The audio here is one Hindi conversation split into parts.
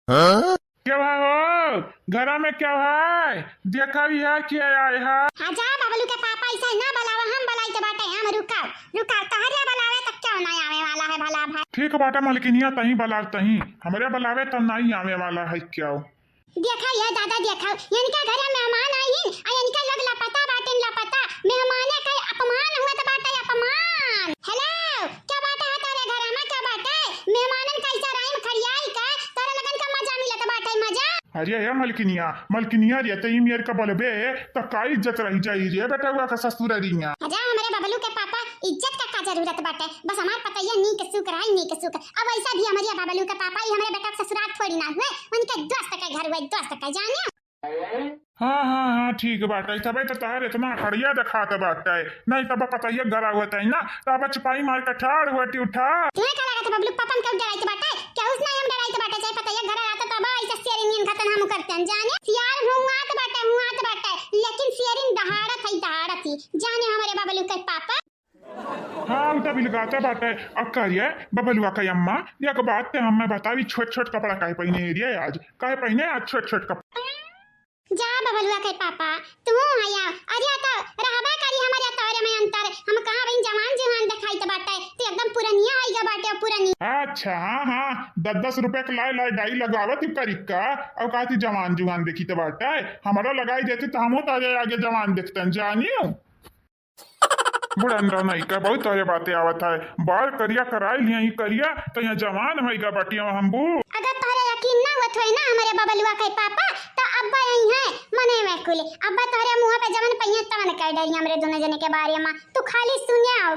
क्या भाई हो घरा में क्या है देखा भी है क्या आए है। आजा बबलू के पापा ऐसा ना बुलावा, हम बुलाई तो बाटे हम रुकाओ रुकाओ तहरे बुलावे तक क्यों नहीं आवे वाला है भला भाई। ठीक बाटा मलकिनिया तही बला तही हमरे बुलावे तब नहीं आवे वाला है क्यों। देखा ये दादा देखा इनका घर में मेहमान आई हैं और इनका लोग लापता बाटे लापता मेहमान का अपमान हुआ तो बाटे अपमान। हेलो क्या बाटे है तेरे घर में क्या बाटे मेहमानन कैसा राइम खड़ियाई का तारा लगन का मजा मिलत बाटे मजा। अरे ये मलकिनिया मलकिनिया रे तई मेर का बोलबे तो का इज्जत रही जाई रे बेटा हुआ का ससुर रिया। आजा हमारे बबलू के पापा इज्जत का जरूरत बाटे बस हमार पता ये नी के सुक रहा नी के सुक। अब ऐसा भी हमारे बबलू के पापा ही हमारे बेटा का ससुराल थोड़ी ना हुए उनके दोस्त का घर हुए दोस्त का जाने। हाँ ठीक बाटे तबे तो तहर इतना खड़िया दिखात बाटे नहीं तब पता ये गरा हुआ है ना तब चपाई मार के ठाड़ हुआ उठा। तुम्हें क्या लगा था बबलू पापा कब डराई बाटे क्या उस नहीं हम डराई बाटे चाहे पता ये घर आता तब ऐसा शेयरिंग खतन हम करते हैं जाने यार हुआत बाटे लेकिन शेयरिंग दहाड़त ही जाने हमारे बबलू के पापा। हाँ उल्टा भी लगाता बाटे अब करिए बबलुआ का अम्मा एक बात ते हमें बतावी छोट छोट कपड़ा काहे पहने एरिया आज काहे पहने आज छोट छोट कपड़ा। जा बबलुआ के पापा तू आया अरे तो रहबा करी हमारे तोरे में अंतर हम कहां बइन जवान दिखाई तो बाटे तो एकदम पुरानिया आईगा बाटे पुरानी। अच्छा हाँ 10-10 रुपए के लाई डाई लगावत करी का और कहती जवान जुवान देखी तो बाटे हमारा लगाई देती तो हम तो आगे जवान देखते जानियो। बुढ़ा नहीं का बहुत सारे बातें आवत है बाल करिया कराई लिया ही करिया तो यहाँ जवान होगा बटिया हमबू। अगर तोरे यकीन ना होत होई ना हमारे बबलुआ के पापा तो अब्बा यही है मने में खुले अब्बा तोरे मुंह पे जवन पहिया तवन कह डरी हमरे दोनों जने के बारे में तू खाली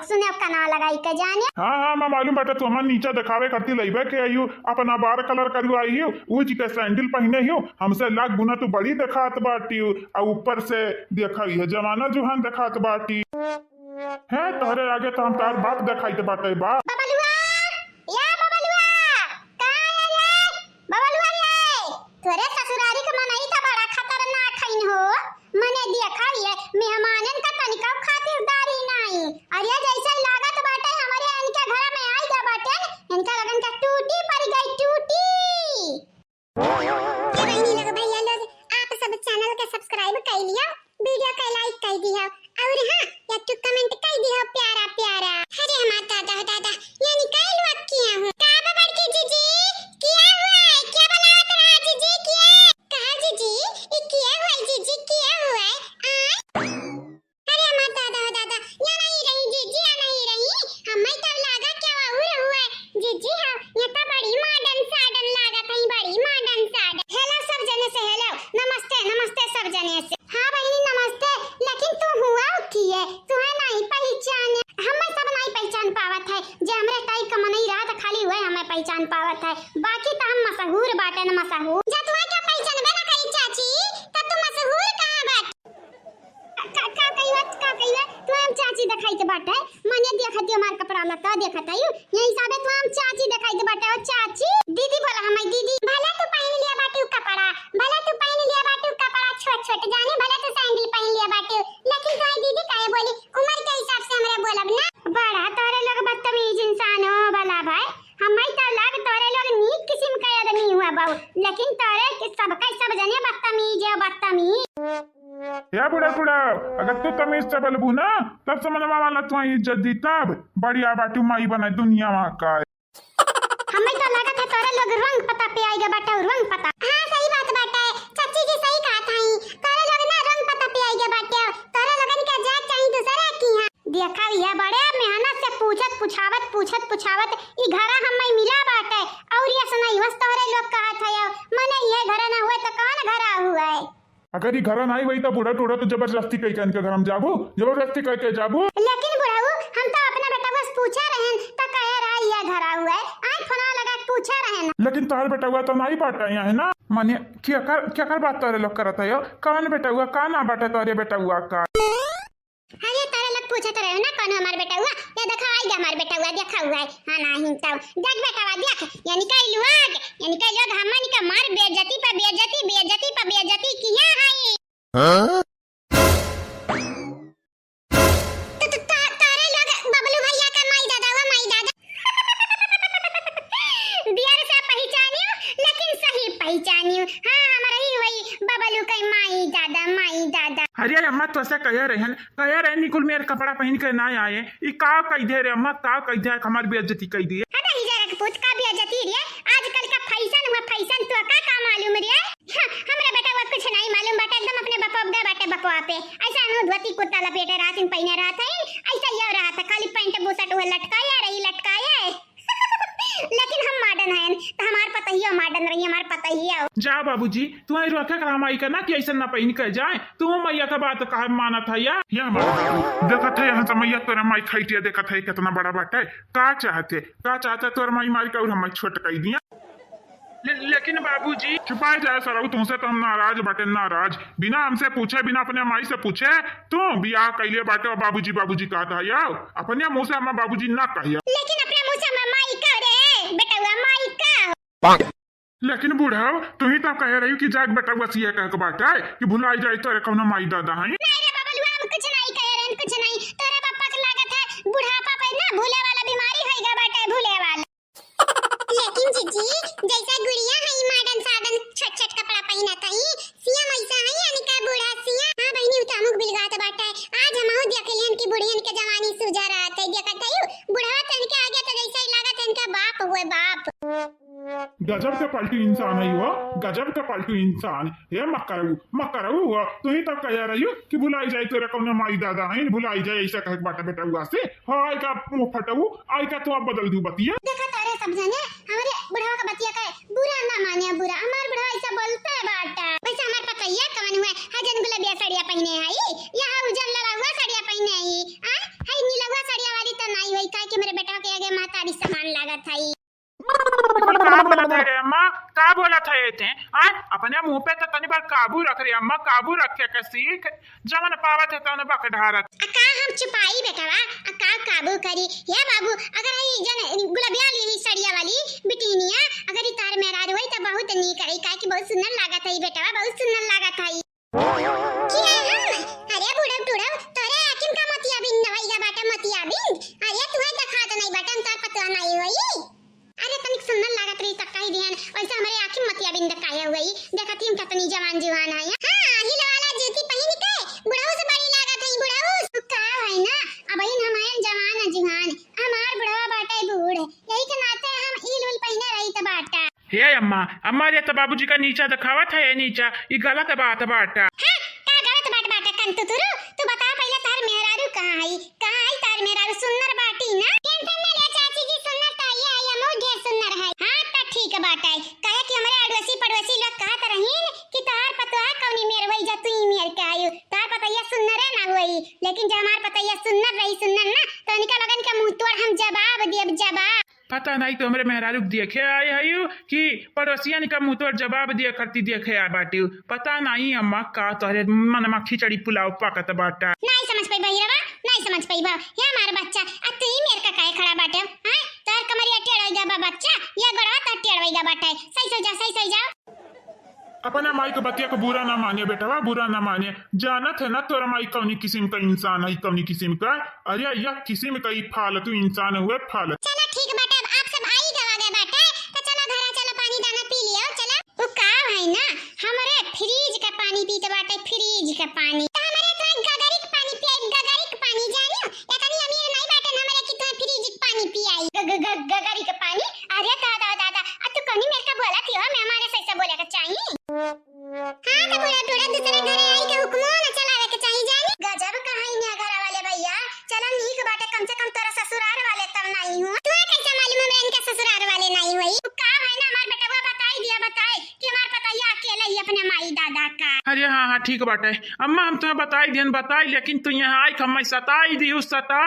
सुने का ना लगाई के जाने। हाँ मैं मालूम बाटे तू हमारे नीचे दिखावे करती लइबे के आयु अपना बार कलर करू आई हो वो जी के सैंडल पहने हो हमसे लाख गुना तू बड़ी दिखात बाटी और ऊपर से देखा है जवाना जुहान दिखात बाटी है तोहरे आगे तो हम तार बाप दिखाई दे बाटे बाप। बबलुआ या बबलुआ कहां है रे बबलुआ रे तोरे ससुरारी का मनई था बड़ा खतरनाक खइन हो मने देखा ये मेहमानन का तनिका खातिरदारी नहीं अरे जैसे लागत बाटे हमारे इनके घर में आई जा बाटे इनका लगन का टूटी पड़ गई टूटी। ये बहनी लोग भैया लोग आप सब चैनल के सब्सक्राइब कर लिया वीडियो का लाइक कर दिया और हां या तो कमेंट कर दिया प्यारा प्यारा। अरे हमारा दादा ये निकाल वक्त किया हूं का बबड़ की जीजी किया हुआ है क्या बनावत रहा जीजी किया कहा जीजी ये किया हुआ है जीजी किया हुआ है अरे हमारा दादा या नहीं रही जीजी या नहीं रही हमें तब लगा क्या हुआ है जीजी हां ये तो बड़ी मॉडर्न साडन लगा कहीं बड़ी मॉडर्न साडन। हेलो सब जने से हेलो नमस्ते सब जने से। हां बहनी नमस्ते लेकिन तू हुआ की है तुम्हें नहीं पहचान हमें सब नहीं पहचान पावत है जे हमरे कई कमनई रात खाली हुए हमें पहचान पावत है बाकी तो हम मशहूर बाटे न मशहूर जा तुम्हें क्या पहचान बे ना कई चाची तो तुम मशहूर कहां बात का कही तू हम चाची दिखाई दे बाटे मने देखत हमार कपड़ा लता देखत है यही हिसाबे तू हम चाची दिखाई दे बाटे और चाची दीदी बोला हमें दीदी भला तू पहन लिया बाटू कपड़ा भला तू पहन लिया बाटू कपड़ा छोट जाने भला तू सैंडल पहन लिया बाटू लेकिन तू दीदी काहे बोली उम्र के हिसाब से हमरे बोलब ना बड़ा तोरे लोग बदतमीज इंसान हो भला भाई हमें तो लग तोरे लोग नीक किस्म का आदमी हुआ बहु लेकिन तोरे के सबका सब जने बदतमीज है बदतमीज। या बुढ़ा अगर तू तमीज से बोलबू ना तब समझवा वाला तू इज्जत दी तब बढ़िया बाटू माई बना दुनिया वहां का। हमें तो लगा था तोरे लोग रंग पता पे आएगा बेटा रंग पता। हां सही बात बेटा चाची जी सही कहा था तोरे लोग ना रंग पता पे आएगा बेटा तोरे लोगन का जात चाहिए दूसरा की हां देखा ये बड़े मेहनत से पूछत ई घरा हमें मिला बाटे और ये सुनाई बस तोरे लोग कहा था मने ये घर ना हुए तो कौन घरा हुआ है। अगर ये घर नहीं वही तो बुढ़ा तो जबरदस्ती कह के इनके घर हम जाबू जबरदस्ती कह के जाबू। लेकिन बुढ़ाऊ हम तो अपना बेटा बस पूछा रहे तो कह रहा ये घरा हुआ है आज फोन लगा पूछा रहे लेकिन तार बेटा हुआ तो नहीं बाटा यहाँ है ना माने क्या कर बात तारे लोग करता है कौन बेटा हुआ का ना बाटा तारे बेटा हुआ का। अरे तारे लोग पूछे तो रहे ना कौन हमार बेटा हुआ या देखा आएगा हमार बेटा हुआ देखा हुआ है हां नहीं तो देख बेटा हुआ देख यानी कई लोग हमनी का मार बेइज्जती पे बेइज्जती किया है हां तो तारे लोग बबलू भैया का माई दादा बिहार से पहचानियो लेकिन सही अरे अम्मा तो ऐसा कह रहे निकुल मेरे कपड़ा पहन के ना आए ई का कह दे रे अम्मा का कह दे हमारी बेइज्जती कह दिए। अरे हिजरा के पुत का बेइज्जती रे आजकल का फैशन हुआ फैशन तो का मालूम रे। हमरा बेटा वो कुछ नहीं मालूम बेटा एकदम अपने बापा अपना बेटा बापा पे ऐसा नु धोती कुर्ता लपेटे रात में पहने रहा था ऐसा ही रहा था खाली पैंट बुशर्ट वो लटकाया रही लटकाया लेकिन हम मॉडर्न हैं तो हमार पता ही है मॉडर्न रही हमार पता ही है। जा बाबूजी तुम्हारी रखे कर माई का ना कि ऐसा ना पहन के जाए तुम मैया का बात कहा माना था या देखा थे यहाँ मैया तोरा माई खैटिया देखा था कितना बड़ा बाटा है का चाहते तोरा माई मारी का और हम छोट कह दिया लेकिन बाबूजी छुपाए जाए सर तुमसे तो हम नाराज बाटे नाराज बिना हमसे पूछे बिना अपने माई से पूछे तू बियाह कैले बाटे और बाबूजी बाबूजी कहता है अपने मुंह से हम बाबूजी ना कहिया लेकिन अपने मुंह से माई का रे बेटा हुआ माई का लेकिन बूढ़ा तू ही तो कह रही कि जाग बेटा वसिया कह के बाटा है कि भुलाई जाए तो कौन माई दादा है। नहीं रे बाबा हम कुछ नहीं कह रहे कुछ नहीं तेरे पापा को लागत है बुढ़ापा पे ना भूले वाला बीमारी होएगा बेटा भूले वाला। लेकिन जीजी जैसा गुड़िया है मॉडर्न साडन छट कपड़ा पहना था सिया मैसा है यानी का बूढ़ा सिया हां बहनी उतामुक बिलगात बाटा है आज हम देख लेन की बुढ़ियन के जवानी सुझा रहा था देखत है बुढ़वा तन के आगे तो जैसा ही लागत इनका बाप हुए बाप। गजब का पलटू इंसान है वो गजब का पलटू इंसान ये मकरू हुआ तू ही तो कह रही हो कि भुलाई जाए तेरा कौन माई दादा है भुलाई जाए ऐसा कह बाटा बेटा हुआ से हाय का मुंह फटऊ आई का तो अब बदल दूं बतिया देखा तारे सब जने हमारे बुढ़वा का बतिया का बुरा ना माने बुरा हमार बुढ़वा ऐसा बोलता है बाटा वैसे हमार पता ही है कवन हुआ हजन गुलाबिया साड़ियां पहने आई या उजल लड़ा हुआ साड़ियां पहने आई हाय नीला हुआ साड़ियां वाली तो नहीं हुई काहे कि मेरे बेटा के आगे मातारी समान लागत है। का बोला था ये अपने मुंह पे तो तनी बार काबू रख रही अम्मा काबू रखे के सीख जमन पावत है तने बक ढारत का हम छुपाई बेटावा का काबू करी हे बाबू अगर ये जन गुलाबिया ली सड़िया वाली बिटिनिया अगर तार मेहरार होई तो बहुत नी करी काहे कि बहुत सुंदर लागत है बेटावा बहुत सुंदर लागत है की है हम अरे बुढ़ा बुढ़ा तोरे आकिम का मतिया बिन नवाईगा बाटा मतिया बिन अरे तू है दिखात नहीं बटन तार पता नहीं होई अरे तनिक सुंदर लागत रही तक ही ध्यान वैसे हमारे आंखें मतिया बिंद काया हुई देखती हम कितनी जवान जवान है हां हिल वाला जूती पहन के बुढ़ाऊ से बड़ी लागत है बुढ़ाऊ का है ना अब इन हमारे जवान जवान हमार बुढ़वा बाटा बूढ़ यही के नाते हम ईल उल पहने रही त बाटा हे अम्मा ये तो बाबूजी का नीचा दिखावत है ये नीचा ये गलत बात बाटा हां का गलत बात बाटा कंतु तू बता पहले तार मेहरारू कहां है तार मेहरारू सुंदर बाटी ना टेंशन ना ले चाची जी सुंदर तो ये है हम ढेर सुंदर है हां त ठीक बाटा है कहे कि हमारे अड़ोसी पड़ोसी लोग कहत रहीन कि तार पता है कौनी मेर वही जा तू ही मेर के आयु तार पता ये सुंदर है ना वही लेकिन जब हमार पता ये सुंदर रही सुंदर ना तो निका लगन का मुंह तोड़ हम जवाब देब जवाब पता नहीं तो हमरे मेहरारू देखे आए है कि पड़ोसिया का मुंह तोड़ जवाब दिया करती देखे आ बाटी पता नहीं अम्मा का तोहरे मन में खिचड़ी पुलाव पकत बाटा नहीं समझ पाई भैया नहीं समझ पाई बा ये हमारा बच्चा तू ही मेर का काहे खड़ा बाटे हां तार कमरिया टेढ़ होइगा बच्चा ये गड़वा तार टेढ़ होइगा बाटे सही जा अपना माई के बतिया को बुरा ना माने बेटा बुरा ना माने जानत है ना तोरा माई कौनी किस्म का इंसान है कौनी किस्म का अरे यह किस्म का ही फालतू इंसान हुए फालतू। चलो ठीक बेटा आप सब आई गवा गए बेटा तो चलो घर चलो पानी दाना पी लियो चलो वो का है ना हमारे फ्रिज का पानी पीते बाटे फ्रिज का पानी तो हमारे तो गगरिक पानी पियाई गगरिक पानी जानियो या तनी अमीर नहीं बाटे हमारे कि तो फ्रिज पानी पियाई गगरिक पानी अरे दादा तू कौनी मेरे का बोला थी मैं हमारे से ऐसा बोले का चाहिए हां तो पूरा दूसरे घरे आई के हुक्म ना चलावे के चाहिए जानी गजब कहानी घर वाले भैया चलो नीक बाटे कम से कम तेरा ससुराल वाले तब नहीं हो तू कैसे मालूम है इनके ससुराल वाले नहीं हुई का है ना हमार बेटा वो बताए कि हमार पता ये अकेले ही अपने माई दादा का अरे हाँ ठीक बाटे अम्मा हम तुम्हें बताई लेकिन तू यहाँ आई हम सताई दी सता